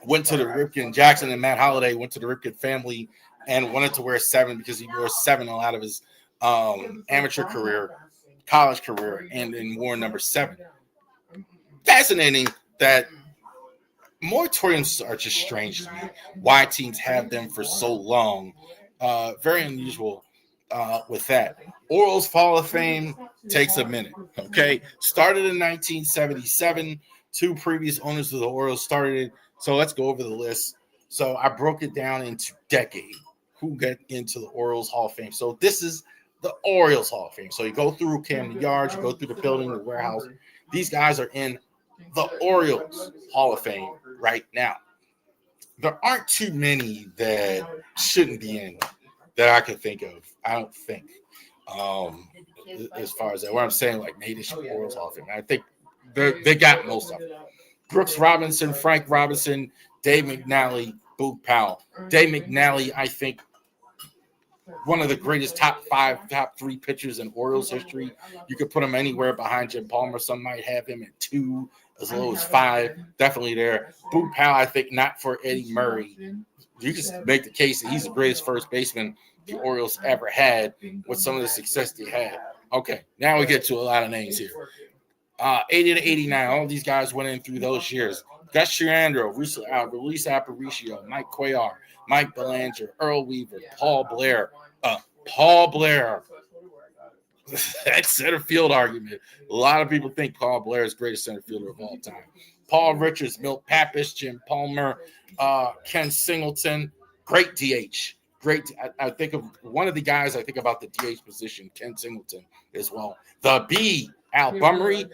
S1: went to the Ripken. Jackson and Matt Holiday went to the Ripken family and wanted to wear 7 because he wore 7 a lot of his amateur career, college career, and then wore number 7. Fascinating that moratoriums are just strange to me. Why teams have them for so long. Very unusual with that. Orioles Hall of Fame takes a minute, okay? Started in 1977. 2 previous owners of the Orioles started it. So let's go over the list. So I broke it down into decade. Who got into the Orioles Hall of Fame? So this is the Orioles Hall of Fame. So you go through Camden Yards, you go through the building, the warehouse. These guys are in the Orioles Hall of Fame right now. There aren't too many that shouldn't be in that I can think of. I don't think. As far as that, what I'm saying, like maybe Orioles Hall of Fame. I think they got most of them. Brooks Robinson, Frank Robinson, Dave McNally, Boog Powell. Dave McNally, I think, one of the greatest top 3 pitchers in Orioles history. You could put him anywhere behind Jim Palmer. Some might have him at 2, as low as 5. Definitely there. Boog Powell, I think, not for Eddie Murray. You can make the case that he's the greatest first baseman the Orioles ever had with some of the success they had. Okay, now we get to a lot of names here. 80 to 89, all these guys went in through those years. Gus Chiandro, Luis Aparicio, Mike Cuellar, Mike Belanger, Earl Weaver, Paul Blair. That center field argument. A lot of people think Paul Blair is the greatest center fielder of all time. Paul Richards, Milt Pappas, Jim Palmer, Ken Singleton, great DH. Great. I think of one of the guys I think about the DH position, Ken Singleton as well. The B, Al Bumry,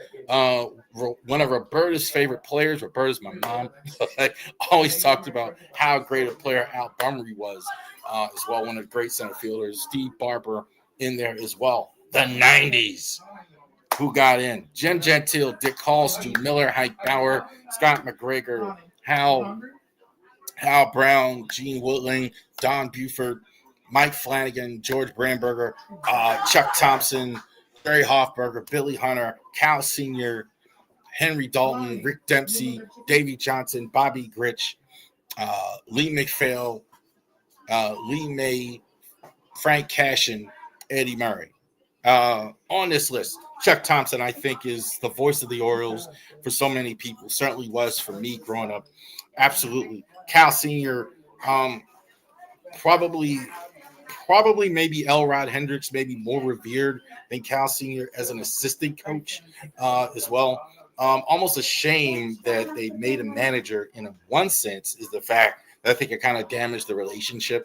S1: one of Roberta's favorite players. Roberta's my mom. Always talked about how great a player Al Bumry was as well. One of the great center fielders. Steve Barber in there as well. The 90s. Who got in? Jim Gentile, Dick Hall, Stu Miller, Hank Bauer, Scott McGregor, Hal Brown, Gene Woodling, Don Buford, Mike Flanagan, George Brandberger, Chuck Thompson, Jerry Hoffberger, Billy Hunter, Cal Sr., Henry Dalton, Rick Dempsey, Davey Johnson, Bobby Grich, Lee McPhail, Lee May, Frank Cashin, Eddie Murray. On this list, Chuck Thompson, I think, is the voice of the Orioles for so many people. Certainly was for me growing up. Absolutely. Cal Sr., probably maybe Elrod Hendricks, maybe more revered than Cal Sr. as an assistant coach as well. Almost a shame that they made him manager in one sense is the fact that I think it kind of damaged the relationship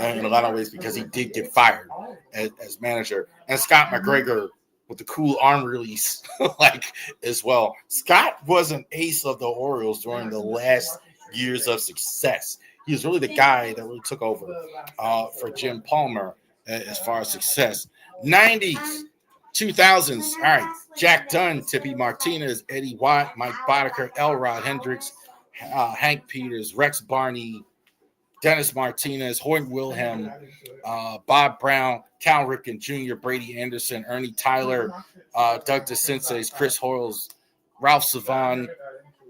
S1: in a lot of ways because he did get fired as manager. And Scott McGregor with the cool arm release as well. Scott was an ace of the Orioles during the last years of success. He was really the guy that really took over for Jim Palmer as far as success. 90s, 2000s. All right. Jack Dunn, Tippy Martinez, Eddie Watt, Mike Boddicker, Elrod Hendricks, Hank Peters, Rex Barney, Dennis Martinez, Hoyt Wilhelm, Bob Brown, Cal Ripken Jr., Brady Anderson, Ernie Tyler, Doug DeCinces, Chris Hoyles, Ralph Savon,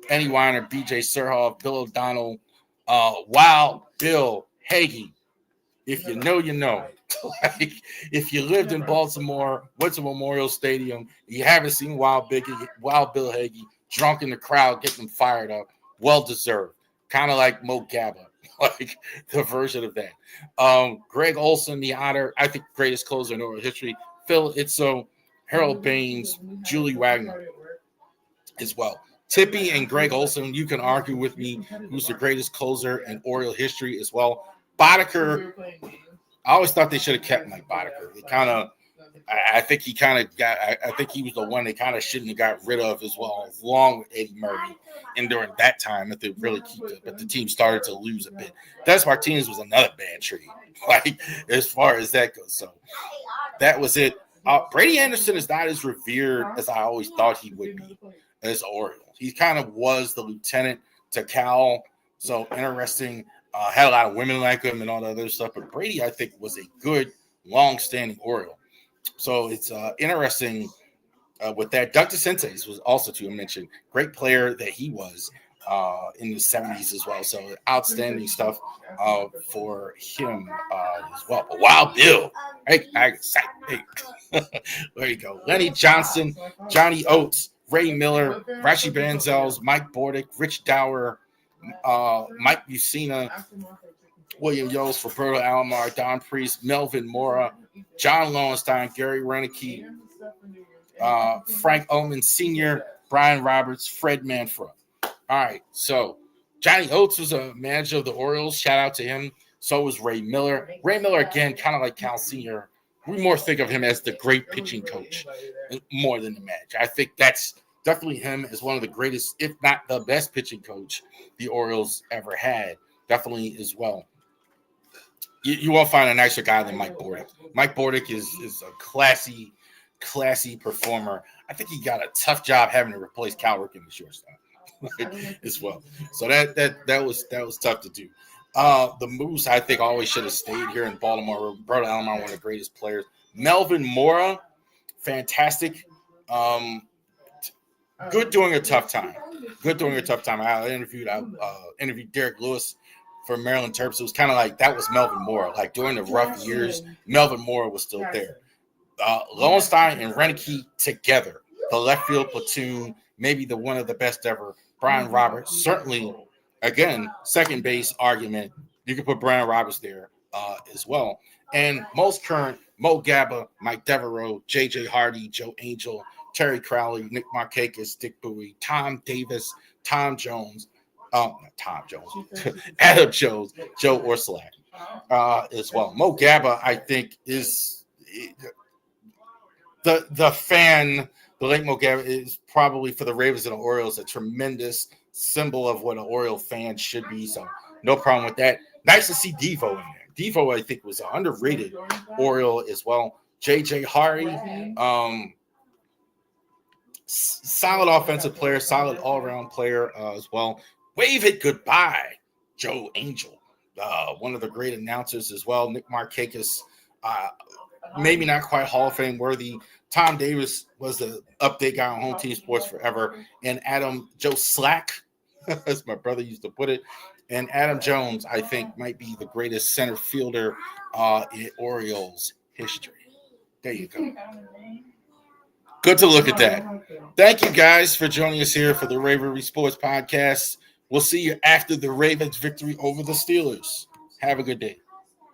S1: Eddie Weiner, B.J. Surhoff, Bill O'Donnell, Wild Bill Hagee. If you know, you know. Like, if you lived in Baltimore, went to Memorial Stadium, you haven't seen Wild Bill Hagee drunk in the crowd, getting them fired up, well deserved. Kind of like Mo Gaba, like the version of that. Greg Olson, the honor, I think greatest closer in Oriole history. Phil Itzo, Harold Baines, Julie Wagner as well. Tippy and Greg Olson, you can argue with me who's the greatest closer in Oriole history as well. Boddicker, I always thought they should have kept Mike Boddicker. They kind of, I think he kind of got, I think he was the one they kind of shouldn't have got rid of as well, along with Eddie Murray. And during that time, if they really keep it, but the team started to lose a bit. Des Martinez was another bad trade, like as far as that goes. So that was it. Brady Anderson is not as revered as I always thought he would be as Oriole. He kind of was the lieutenant to Cal. So interesting. Had a lot of women like him and all the other stuff. But Brady, I think, was a good, long-standing Oriole. So it's interesting with that. Doug DeCinces was also to mention. Great player that he was in the 70s as well. So outstanding stuff for him as well. Wild Bill. Hey. There you go. Lenny Johnson, Johnny Oates, Ray Miller, Rashi Banzels, Mike Bordick, Rich Dower, Mike Bucina, William Yost, Roberto Alomar, Don Priest, Melvin Mora, John Lowenstein, Gary Renicky, Frank Ullman Sr., Brian Roberts, Fred Manfra. All right, so Johnny Oates was a manager of the Orioles. Shout out to him. So was Ray Miller. Ray Miller, again, kind of like Cal Sr., we more think of him as the great pitching coach more than the manager. I think that's definitely him as one of the greatest, if not the best pitching coach the Orioles ever had. Definitely as well. You won't find a nicer guy than Mike Bordick. Mike Bordick is a classy performer. I think he got a tough job having to replace Cal Ripken in the shortstop as well. So that was tough to do. The Moose, I think, always should have stayed here in Baltimore. Roberto Alomar, one of the greatest players. Melvin Mora, fantastic. Good during a tough time. I interviewed Derek Lewis for Maryland Terps. It was kind of like that was Melvin Mora. Like during the rough years, Melvin Mora was still there. Lowenstein and Renicky together, the left field platoon, maybe the one of the best ever. Brian Roberts, certainly, again, second base argument. You can put Brian Roberts there as well. And most current, Mo Gaba, Mike Devereaux, J.J. Hardy, Joe Angel, Terry Crowley, Nick Markakis, Dick Bowie, Tom Davis, Adam Jones, Joe Orsolak as well. Mo Gaba, I think, is the fan. The late Mo Gaba is probably for the Ravens and the Orioles a tremendous symbol of what an Oriole fan should be. So no problem with that. Nice to see Devo in there. Devo, I think, was an underrated Oriole as well. J.J. Hardy, solid offensive player, solid all-around player as well. Wave it goodbye, Joe Angel, one of the great announcers as well. Nick Markakis, maybe not quite Hall of Fame worthy. Tom Davis was the update guy on Home Team Sports forever. And Joe Slack, as my brother used to put it, and Adam Jones, I think, might be the greatest center fielder in Orioles history. There you go. Good to look at that. Thank you guys for joining us here for the Ravori Sports Podcast. We'll see you after the Ravens' victory over the Steelers. Have a good day.